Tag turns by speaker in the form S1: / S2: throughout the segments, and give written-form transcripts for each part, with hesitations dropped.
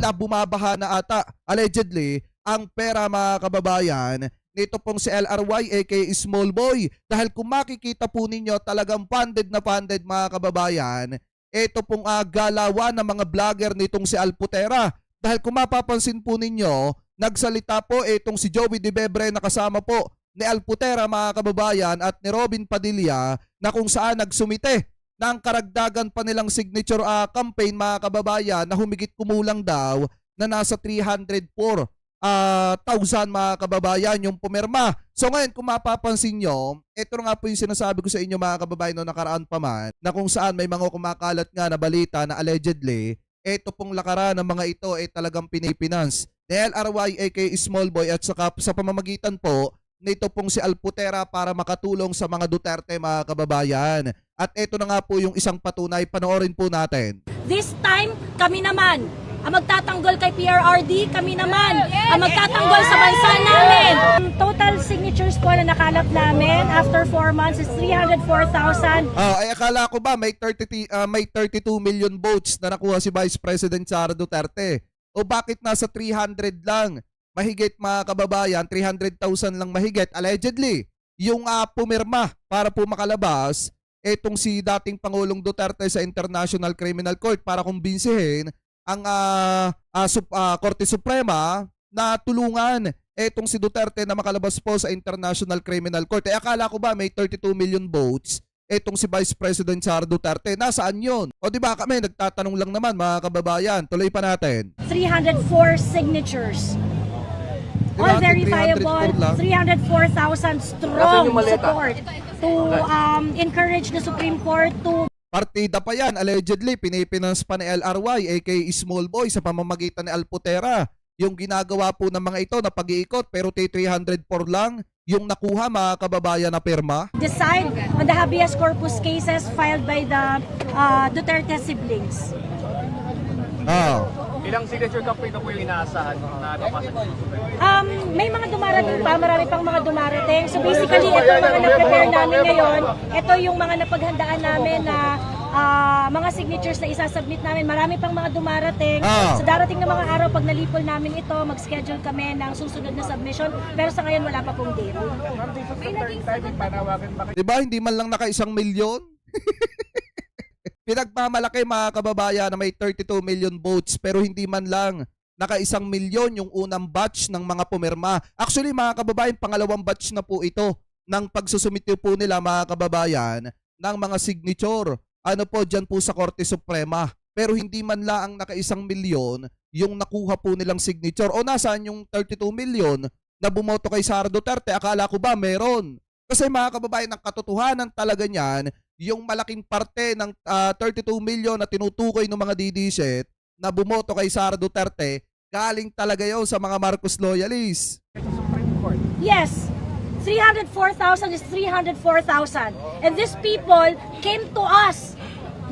S1: na bumabaha na ata allegedly ang pera mga kababayan nito pong si LRY aka Small Boy. Dahil kung makikita po ninyo talagang funded na funded mga kababayan, ito pong galawan ng mga vlogger nitong si Alputera. Dahil kung mapapansin po ninyo, nagsalita po itong si Joey De Bebre na kasama po ni Alputera mga kababayan at ni Robin Padilla na kung saan nagsumite ng karagdagan pa nilang signature campaign mga kababayan na humigit kumulang daw na nasa 304,000 mga kababayan yung pumirma. So ngayon kung mapapansin nyo, ito nga po yung sinasabi ko sa inyo mga kababayan no nakaraan pa man na kung saan may mga kumakalat nga na balita na allegedly ito pong lakaran ng mga ito ay talagang pinipinance ni LRY aka Small Boy at saka sa pamamagitan po nito pong si Alputera para makatulong sa mga Duterte mga kababayan. At ito na nga po yung isang patunay, panoorin po natin.
S2: This time, kami naman ang magtatanggol kay PRRD, kami naman ang magtatanggol sa bansa namin. Total signatures po na nakalap namin after 4 months is 304,000.
S1: Ay akala ko ba may 32 million votes na nakuha si Vice President Sara Duterte? O bakit nasa 300 lang? Mahigit mga kababayan, 300,000 lang mahigit allegedly. Yung pumirma para po makalabas etong si dating Pangulong Duterte sa International Criminal Court para kumbinsihin ang Korte Suprema na tulungan etong si Duterte na makalabas po sa International Criminal Court. Akala ko ba may 32 million votes etong si Vice President Sara Duterte? Nasaan yun? O di ba kami nagtatanong lang naman mga kababayan. Tuloy pa natin.
S2: 304 signatures. All verifiable, 304,000 strong support to encourage the Supreme Court to...
S1: Partida pa yan, allegedly, pinipinance pa ni LRY aka Small Boy sa pamamagitan ni Alputera. Yung ginagawa po ng mga ito na pag-iikot pero 304 lang yung nakuha mga kababayan na pirma.
S2: Decide on the habeas corpus cases filed by the Duterte siblings.
S3: Ilang signature campaign na po yung inaasahan na napasok?
S2: May mga dumarating pa, marami pang mga dumarating. So basically, ito mga na-prepare namin ngayon. Ito yung mga napaghandaan namin na mga signatures na isasubmit namin. Marami pang mga dumarating. Sa darating na mga araw, pag nalipol namin ito, mag-schedule kami ng susunod na submission. Pero sa ngayon, wala pa pong date.
S1: Diba, hindi man lang naka 1 milyon? Pinagmamalaki mga kababayan na may 32 million votes pero hindi man lang naka 1 milyon yung unang batch ng mga pumirma. Actually mga kababayan, pangalawang batch na po ito ng pagsusumite po nila mga kababayan ng mga signature. Ano po dyan po sa Korte Suprema. Pero hindi man lang ang naka 1 milyon yung nakuha po nilang signature. O nasaan yung 32 million na bumoto kay Sara Duterte? Akala ko ba meron? Kasi mga kababayan, ang katotohanan talaga niyan, yung malaking parte ng 32 million na tinutukoy ng mga DDZ na bumoto kay Sara Duterte, galing talaga yun sa mga Marcos loyalists.
S2: Yes, 304,000 is 304,000. And these people came to us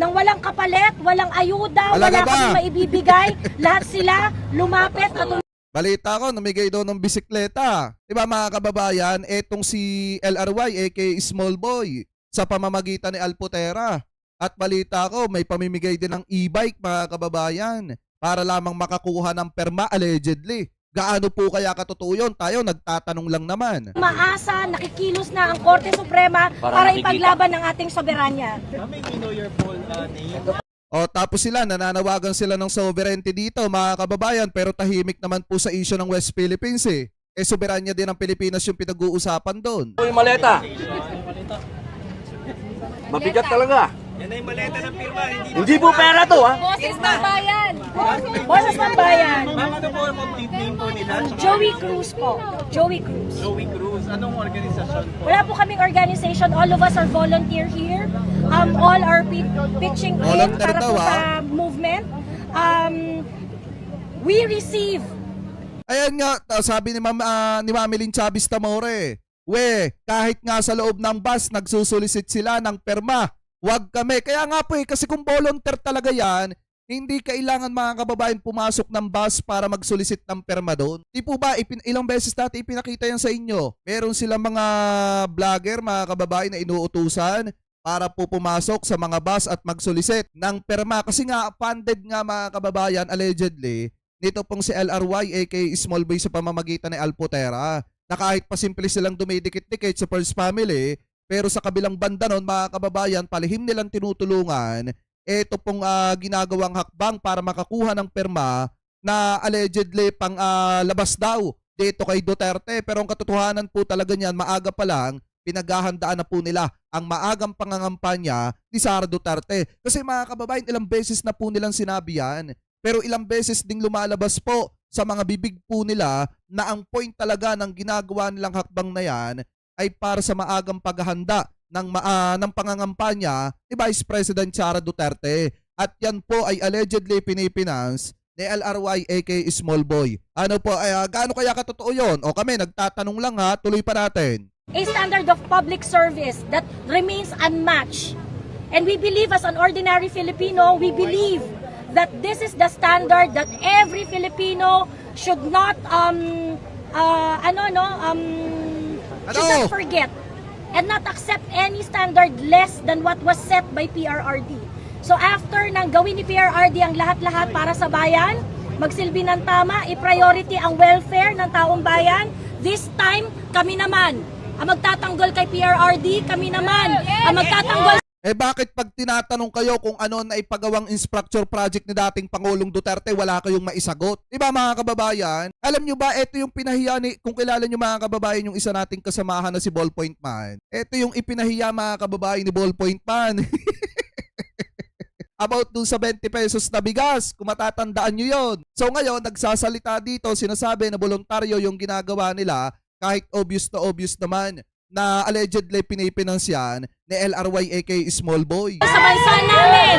S2: nang walang kapalit, walang ayuda, wala kaming maibibigay. Lahat sila lumapit at
S1: balita ko, namigay daw ng bisikleta. Diba mga kababayan, etong si LRY aka Small Boy sa pamamagitan ni Alputera. At balita ko, may pamimigay din ng e-bike mga kababayan para lamang makakuha ng perma allegedly. Gaano po kaya katotoo yun? Tayo nagtatanong lang naman.
S2: Maasa, nakikilos na ang Korte Suprema para ipaglaban ng ating soberanya.
S1: O tapos sila, nananawagan sila ng sovereignty dito mga kababayan pero tahimik naman po sa issue ng West Philippines eh. Soberanya din ng Pilipinas yung pinag-uusapan doon.
S4: Uy, maleta. Mabigat talaga.
S3: Yan ay maleta ng pirma,
S4: Hindi po pera to, ha?
S2: Boses ng bayan! Boses ng bayan!
S3: Ma'am, ano po ang complete name po nila?
S2: Joey Cruz po. Joey Cruz.
S3: Joey Cruz. Anong organisasyon po?
S2: Wala po kaming organization. All of us are volunteer here. All are pitching in
S1: Volunteer
S2: para
S1: daw,
S2: po sa movement. We receive.
S1: Ayan nga, sabi ni Mami Lynn Chavez Tamore, kahit nga sa loob ng bus, nagsusulisit sila ng perma. Huwag kami. Kaya nga po kasi kung volunteer talaga yan, hindi kailangan mga kababayan pumasok ng bus para magsolicit ng perma doon. Di po ba, ilang beses dati ipinakita yan sa inyo? Meron silang mga vlogger, mga kababayan na inuutusan para po pumasok sa mga bus at magsolicit ng perma. Kasi nga, funded nga mga kababayan, allegedly, nito pong si LRY aka Small Boy sa pamamagitan ni Alpotera na kahit pa simple silang dumidikit-dikit sa first family, pero sa kabilang banda nun, mga kababayan, palihim nilang tinutulungan ito pong ginagawang hakbang para makakuha ng perma na allegedly pang labas daw dito kay Duterte. Pero ang katotohanan po talaga niyan, maaga pa lang, pinaghahandaan na po nila ang maagang pangangampanya ni Sara Duterte. Kasi mga kababayan, ilang beses na po nilang sinabi yan, pero ilang beses ding lumalabas po sa mga bibig po nila na ang point talaga ng ginagawa nilang hakbang na yan ay para sa maagang paghahanda ng pangangampanya ni Vice President Sara Duterte. At yan po ay allegedly pinipinance ni LRY aka Small Boy. Ano po, gaano kaya katotoo yun? O kami, nagtatanong lang ha, tuloy pa natin.
S2: A standard of public service that remains unmatched. And we believe as an ordinary Filipino, we believe that this is the standard that every Filipino should not should not forget and not accept any standard less than what was set by PRRD. So after nang gawin ni PRRD ang lahat-lahat para sa bayan, magsilbi ng tama, i-priority ang welfare ng taong bayan, this time kami naman ang magtatanggol kay PRRD, kami naman ang magtatanggol.
S1: Bakit pag tinatanong kayo kung ano na ipagawang infrastructure project ni dating Pangulong Duterte, wala kayong maisagot? Diba mga kababayan? Alam nyo ba, ito yung pinahiya ni, kung kilala nyo mga kababayan, yung isa nating kasamahan na si Ballpoint Man. Ito yung ipinahiya mga kababayan ni Ballpoint Man. About dun sa 20 pesos na bigas, kung matatandaan nyo yun. So ngayon, nagsasalita dito, sinasabi na voluntaryo yung ginagawa nila, kahit obvious naman, na allegedly pinipinansyan ni LRY aka Small Boy.
S2: Sa bansa namin,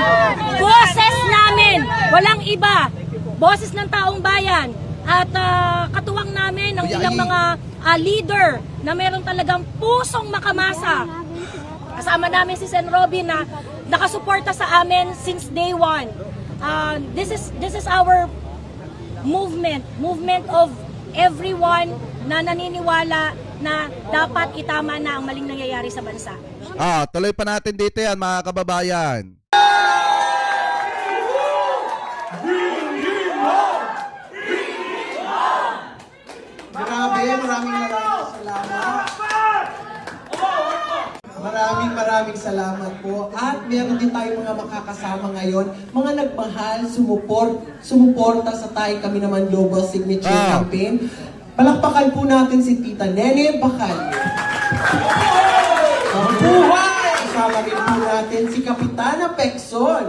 S2: boses namin, walang iba, boses ng taong bayan at katuwang namin ng ilang mga leader na meron talagang pusong makamasa. Kasama namin si Sen. Robin na nakasuporta sa amin since day one. This is our movement of everyone na naniniwala na dapat itama na ang maling nangyayari sa bansa.
S1: Tuloy pa natin dito yan mga kababayan.
S5: Grabe, maraming salamat. Maraming salamat po. At meron din tayong mga makakasama ngayon, mga nagmahal, sumuporta sa tayo kami naman Global Signature Campaign. Palakpakan po natin si Tita Nene Bakal. Ang buhay! Kasama rin po natin si Kapitana Pekson.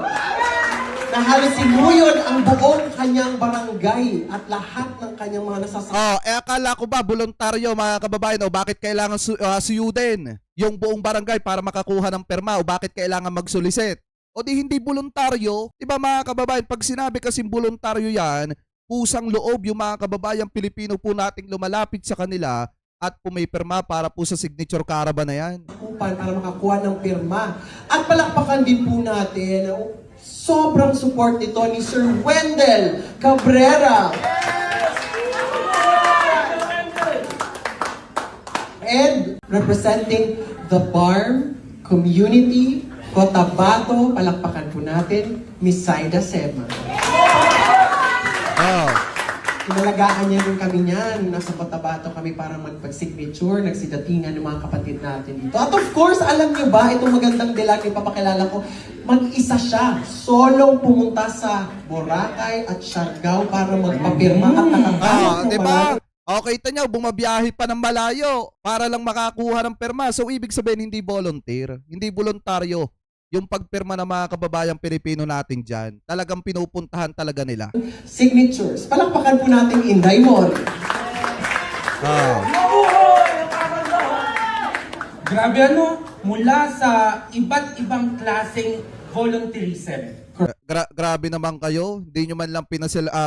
S5: Na halos sinuyod ang buong kanyang barangay at lahat ng kanyang mga nasasakyan.
S1: Akala ko ba voluntaryo mga kababayan o bakit kailangan suyudin yung buong barangay para makakuha ng perma o bakit kailangan magsolicit? O di hindi voluntaryo? Diba mga kababayan, pag sinabi kasing voluntaryo yan, pusang loob yung mga kababayang Pilipino po nating lumalapit sa kanila at pumipirma para po sa signature caravan na yan.
S5: Para makakuha ng pirma. At palakpakan din po natin sobrang support nito ni Sir Wendell Cabrera. And representing the BARM community, Cotabato, palakpakan po natin, Miss Saida Sema. Inalagaan niya rin kami niyan. Nasa Cotabato kami para magpag-signature, nagsidatingan ng mga kapatid natin dito. At of course, alam niyo ba, itong magandang dilag, ipapakilala ko, mag-isa siya. Solong pumunta sa Boracay at Siargao para magpapirma at nakakaya.
S1: Diba? Okay, tanyaw, bumabiyahe pa ng malayo para lang makakuha ng perma. So, ibig sabihin, hindi volunteer, hindi voluntaryo yung pagpirma ng mga kababayang Pilipino natin dyan. Talagang pinupuntahan talaga nila.
S5: Signatures. Palakpakan po natin Inday Mori.
S6: Grabe mula sa iba't ibang klaseng volunteerism.
S1: Grabe naman kayo. Hindi nyo man lang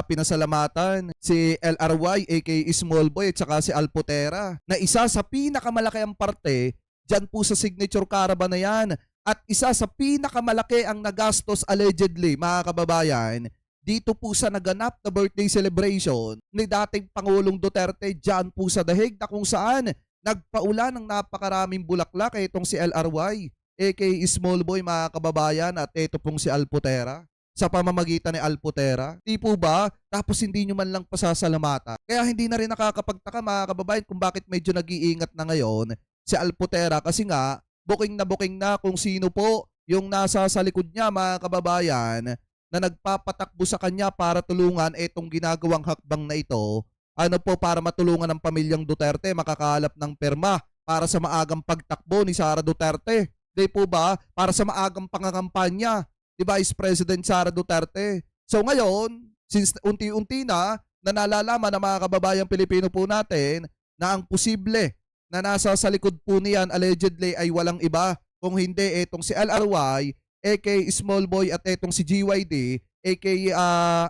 S1: pinasalamatan si LRY aka Small Boy at saka si Alpotera na isa sa pinakamalaki ang parte dyan po sa signature caravan na yan. At isa sa pinakamalaki ang nagastos allegedly, mga kababayan, dito po sa naganap na birthday celebration ni dating Pangulong Duterte dyan po sa dahig na kung saan nagpaulan ng napakaraming bulaklak itong si LRY, aka Small Boy, mga kababayan, at ito pong si Alpotera. sa pamamagitan ni Alputera? Di po ba? Tapos hindi nyo man lang pasasalamatan. Kaya hindi na rin nakakapagtaka mga kababayan kung bakit medyo nag-iingat na ngayon si Alputera kasi nga booking na kung sino po yung nasa sa likod niya mga kababayan na nagpapatakbo sa kanya para tulungan itong ginagawang hakbang na ito. Ano po, para matulungan ng pamilyang Duterte makakalap ng perma para sa maagang pagtakbo ni Sara Duterte. Di po ba? Para sa maagang pangangampanya ni Vice President Sara Duterte. So ngayon, since unti-unti na nalalaman ng mga kababayang Pilipino po natin na ang posible na nasa sa likod po niyan allegedly ay walang iba kung hindi itong si LRY, aka Small Boy, at itong si GYD, aka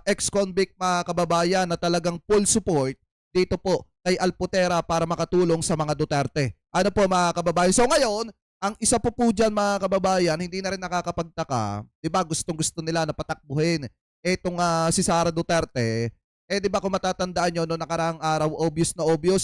S1: ex-convict mga kababayan na talagang full support dito po kay Alputera para makatulong sa mga Duterte. Ano po mga kababayan? So ngayon, ang isa po dyan mga kababayan, hindi na rin nakakapagtaka, di ba gustong-gusto nila na patakbuhin itong si Sara Duterte. Di ba kung matatandaan nyo, no nakaraang araw, obvious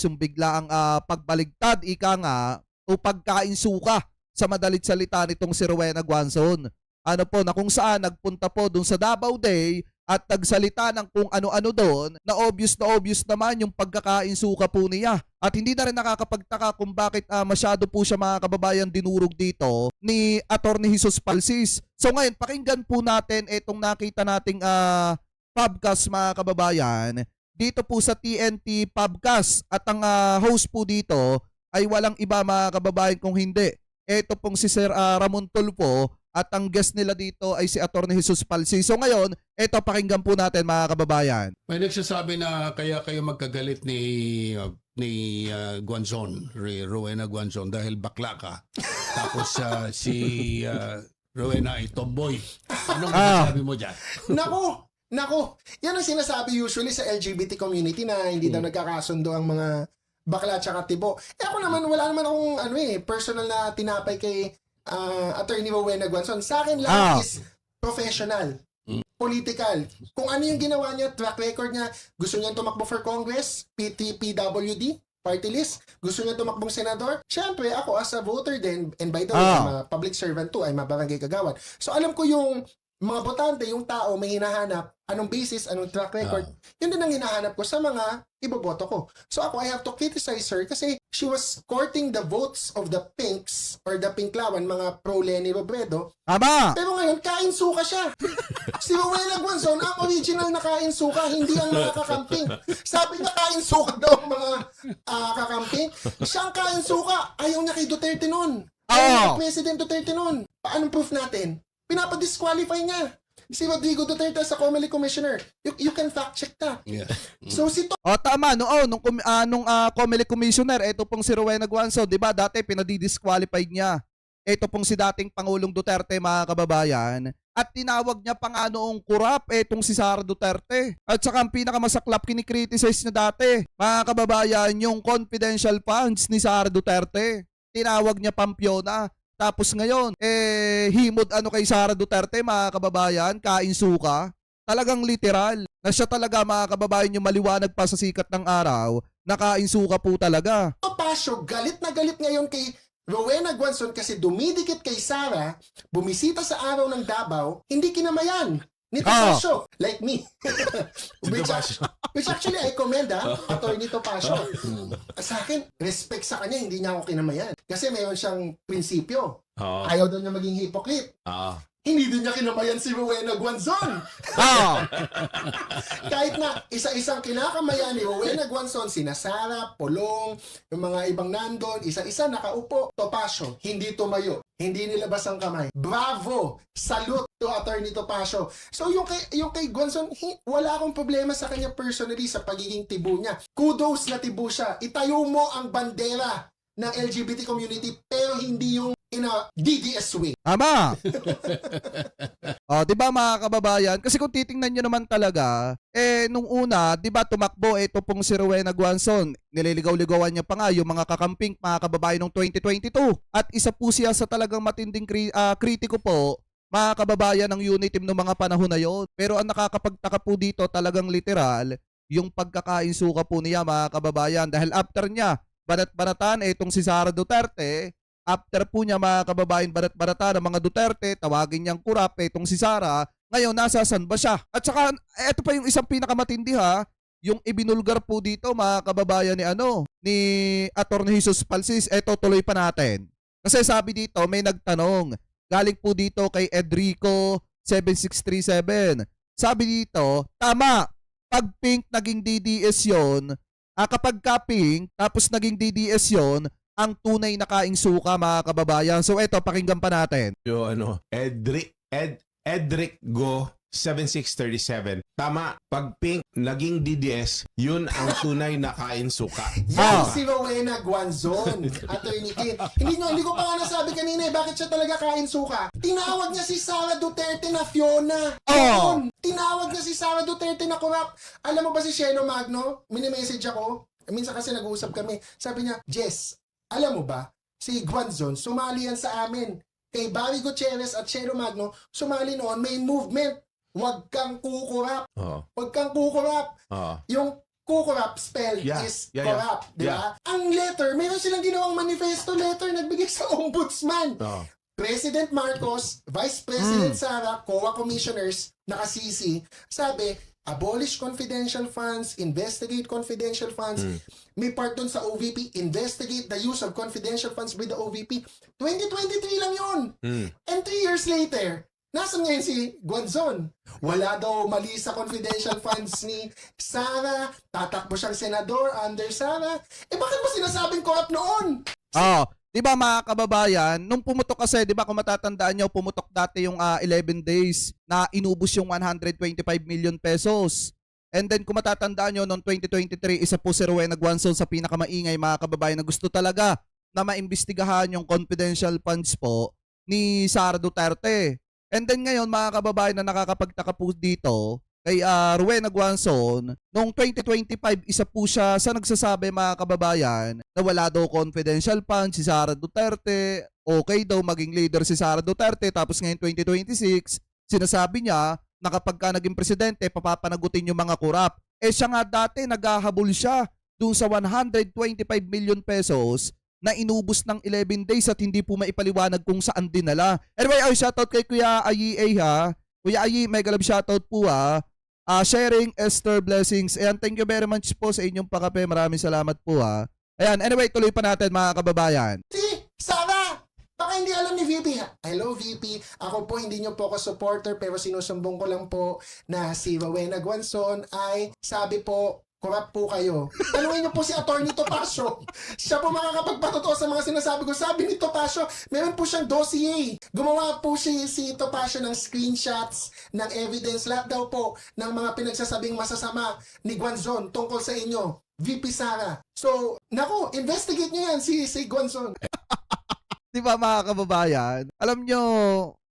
S1: yung bigla ang pagbaligtad, ika nga, o pagkainsuka sa madalit salita nitong si Rowena Guanzon. Ano po, na kung saan nagpunta po dun sa Davao Day at nagsalita ng kung ano-ano doon, na obvious naman yung pagkakainsuka po niya. At hindi na rin nakakapagtaka kung bakit masyado po siya mga kababayan dinurog dito ni Atty. Jesus Palsis. So ngayon, pakinggan po natin itong nakita nating podcast mga kababayan dito po sa TNT Podcast. At ang host po dito ay walang iba mga kababayan kung hindi ito pong si Sir Ramon Tulfo, at ang guest nila dito ay si Atty. Jesus Palsi. So ngayon, ito pakinggan po natin mga kababayan.
S7: May nagsasabi na kaya kayo magkagalit ni Guanzon, Rowena Guanzon, dahil bakla ka. Tapos si Rowena ay tomboy. Anong masasabi mo dyan?
S8: Nako, yan ang sinasabi usually sa LGBT community na hindi daw nagkakasundo ang mga bakla at tibo. Ako naman, wala naman akong personal na tinapay kay Attorney Rowena Guanzon. Sa akin lang is professional, political. Kung ano yung ginawa niya, track record niya, gusto niya tumakbo for Congress, PWD, party list, gusto niya tumakbong senador. Siyempre, ako as a voter din, and by the way, I'm a public servant too, I'm a barangay kagawad. So alam ko yung mga botante, yung tao may hinahanap, anong basis, anong track record, yun din ang hinahanap ko sa mga iboboto ko. So ako, I have to criticize her kasi she was courting the votes of the pinks or the pinklawan, mga pro-Leni Robredo.
S1: Tama!
S8: Pero ngayon, kainsuka siya. Si Rowena Guanzon, ang original na kainsuka, hindi ang mga kakamping. Sabi niya kainsuka daw ang mga kakamping. Siyang kainsuka, ayaw niya kay Duterte nun. Ayaw niya kay President Duterte nun. Paanong proof natin? Pinapadisqualify niya si Rodrigo Duterte sa COMELEC Commissioner. You can fact check that.
S7: Yeah.
S8: So si
S1: Tama, nung COMELEC Commissioner, ito pong si Rowena Guanzon, di ba dati pinadidisqualify niya. Ito pong si dating Pangulong Duterte mga kababayan. At tinawag niya pa nga noong kurap itong si Sara Duterte. At saka ang pinakamasaklap kinikriticize niya dati, mga kababayan, yung confidential funds ni Sara Duterte. Tinawag niya Pampiona. Tapos ngayon, himod kay Sara Duterte, mga kababayan, kainsuka. Talagang literal. Na siya talaga, mga kababayan, yung maliwanag pa sa sikat ng araw, na kainsuka po talaga.
S8: Pasyo, galit na galit ngayon kay Rowena Guanzon kasi dumidikit kay Sara, bumisita sa araw ng Davao, hindi kinamayan ni Topacio, like me. which actually I commend Attorney Topacio. Sa akin, respect sa kanya, hindi niya ako kinamayan. Kasi mayroon siyang prinsipyo. Ayaw daw niya maging hypocrite. Hindi din niya kinamayan si Rowena Guanzon. Kahit na isa-isang kinakamayan ni Rowena Guanzon, sina Sara, Polong, yung mga ibang nandun, isa-isa nakaupo. Topacio, hindi tumayo. Hindi nilabas ang kamay. Bravo! Salute to Attorney Topacio. So yung kay Guanzon, wala akong problema sa kanya personally sa pagiging tibo niya. Kudos na tibo siya. Itayo mo ang bandera ng LGBT community pero hindi yung in a DDS way.
S1: Tama! Di ba mga kababayan? Kasi kung titingnan nyo naman talaga, nung una, di ba tumakbo ito pong si Rowena Guanzon. Nililigaw-ligawan niya pa nga yung mga kakamping, mga kababayan noong 2022. At isa po siya sa talagang matinding kritiko po, mga kababayan ng unit team ng mga panahon na yon. Pero ang nakakapagtaka po dito talagang literal, yung pagkakainsuka po niya mga kababayan. Dahil after niya, banat-banatan itong si Sara Duterte, after po niya mga kababayan banat-barata ng mga Duterte, tawagin niyang kurap itong si Sara, Ngayon, nasasan ba siya? At saka, eto pa yung isang pinakamatindi ha, yung ibinulgar po dito mga kababayan ni Atty. Jesus Palsis. Eto, tuloy pa natin. Kasi sabi dito, may nagtanong. Galing po dito kay Edrico 7637. Sabi dito, tama, pag pink naging DDS yun, kapag ka pink, tapos naging DDS yun, ang tunay na kaing suka mga kababayan. So eto, pakinggan pa natin.
S9: Yung Edric Go 7637. Tama, pag pink naging DDS, yun ang tunay na kain suka.
S8: Yan si Rowena Guanzon, Attorney Kin. Hindi ko pa nga nasabi kanina bakit siya talaga kain suka. Tinawag niya si Sara Duterte na Fiona. Yun. Tinawag niya si Sara Duterte na corrupt. Alam mo ba si Sheno Magno? Mini-message ako. Minsan kasi nag-uusap kami. Sabi niya, Jess, alam mo ba, si Guanzon, sumali yan sa amin. Kay Barry Gutierrez at Sheno Magno, sumali noon, may movement. Huwag kang kukurap. Huwag kang kukurap. Yung kukurap spell is corrupt. Diba? Ang letter, meron silang ginawang manifesto letter nagbigay sa ombudsman. President Marcos, Vice President Sara, COA commissioners, naka-CC, sabi, abolish confidential funds, investigate confidential funds. May part dun sa OVP, investigate the use of confidential funds with the OVP. 2023 lang yun. And 3 years later, nasaan ngayon si Guanzon? Wala daw mali sa confidential funds ni Sara. Tatakbo siyang senador under Sara. Bakit mo sinasabing corrupt noon?
S1: Di ba mga kababayan, nung pumutok kasi, di ba kung matatandaan nyo, pumutok dati yung 11 days na inubos yung 125 million pesos. And then kung matatandaan nyo, noong 2023, isa po si Rowena Guanzon sa pinakamaingay mga kababayan na gusto talaga na maimbestigahan yung confidential funds po ni Sara Duterte. And then ngayon mga kababayan na nakakapagtaka po dito kay Rowena Guanzon, noong 2025 isa po siya sa nagsasabi mga kababayan na wala daw confidential funds si Sara Duterte, okay daw maging leader si Sara Duterte, tapos ngayon 2026 sinasabi niya na kapag ka naging presidente papapanagutin yung mga korap. Siya nga dati naghahabol siya dun sa 125 million pesos na inubos ng 11 days at hindi po maipaliwanag kung saan dinala. Anyway, shoutout kay Kuya Ayi ha. Kuya Ayi, mega love shoutout po ha. Sharing Esther Blessings. Ayan, thank you very much po sa inyong pakape. Maraming salamat po ha. Ayan, anyway, tuloy pa natin mga kababayan.
S8: Si Sara! Baka hindi alam ni VP. Hello VP, ako po hindi nyo po ako supporter pero sinusumbong ko lang po na si Rowena Guanzon ay sabi po, corrupt po kayo. Tanungin niyo po si Attorney Topacio. Siya po makakapagpatotoo sa mga sinasabi ko. Sabi ni Topacio, meron po siyang dossier. Gumawa po si Topacio ng screenshots, ng evidence, lahat daw po ng mga pinagsasabing masasama ni Guanzon tungkol sa inyo, VP Sara. So, nako, investigate niyo yan si Guanzon.
S1: Di ba mga kababayan? Alam nyo,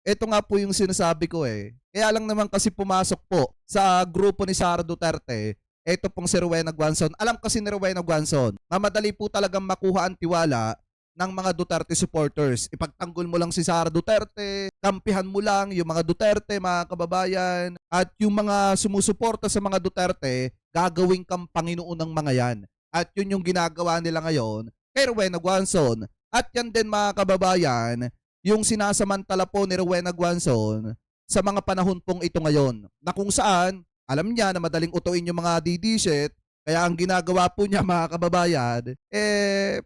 S1: ito nga po yung sinasabi ko Kaya lang naman kasi pumasok po sa grupo ni Sara Duterte, ito pong si Rowena Guanzon. Alam kasi ni Rowena Guanzon, mamadali po talagang makuha ang tiwala ng mga Duterte supporters. Ipagtanggol mo lang si Sara Duterte, kampihan mo lang yung mga Duterte, mga kababayan, at yung mga sumusuporta sa mga Duterte, gagawin kang Panginoon ng mga yan. At yun yung ginagawa nila ngayon kay Rowena Guanzon. At yan din mga kababayan, yung sinasamantala po ni Rowena Guanzon sa mga panahon pong ito ngayon, na kung saan alam niya na madaling utuin yung mga DD-shit, kaya ang ginagawa po niya mga kababayan,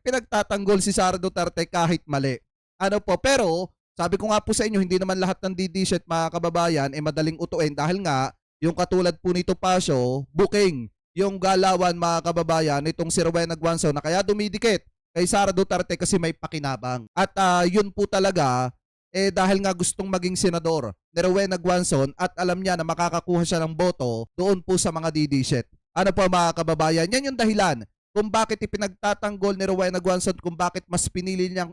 S1: pinagtatanggol si Sara Duterte kahit mali. Pero sabi ko nga po sa inyo, hindi naman lahat ng DD-shit mga kababayan madaling utuin dahil nga yung katulad po ni Topacio, booking yung galawan mga kababayan nitong si Rowena Guanzon na kaya dumidikit kay Sara Duterte kasi may pakinabang. At yun po talaga, dahil nga gustong maging senador ni Rowena Guanzon at alam niya na makakakuha siya ng boto doon po sa mga DD-shit. Ano po mga kababayan, yan yung dahilan kung bakit ipinagtatanggol ni Rowena Guanzon, kung bakit mas pinili niyang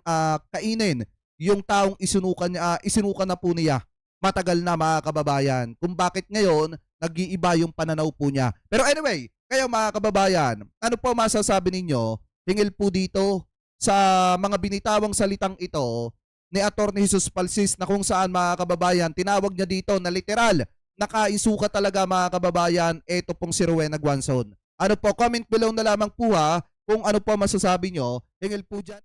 S1: kainin yung taong isinukan na po niya matagal na mga kababayan. Kung bakit ngayon nag-iiba yung pananaw po niya. Pero anyway, kayo mga kababayan, ano po masasabi ninyo hingil po dito sa mga binitawang salitang ito ni Atty. Jesus Palsis na kung saan mga kababayan, tinawag niya dito na literal, nakaisuka talaga mga kababayan, ito pong si Rowena Guanzon. Ano po, comment below na lamang po ha, kung ano po masasabi nyo, hingil po dyan.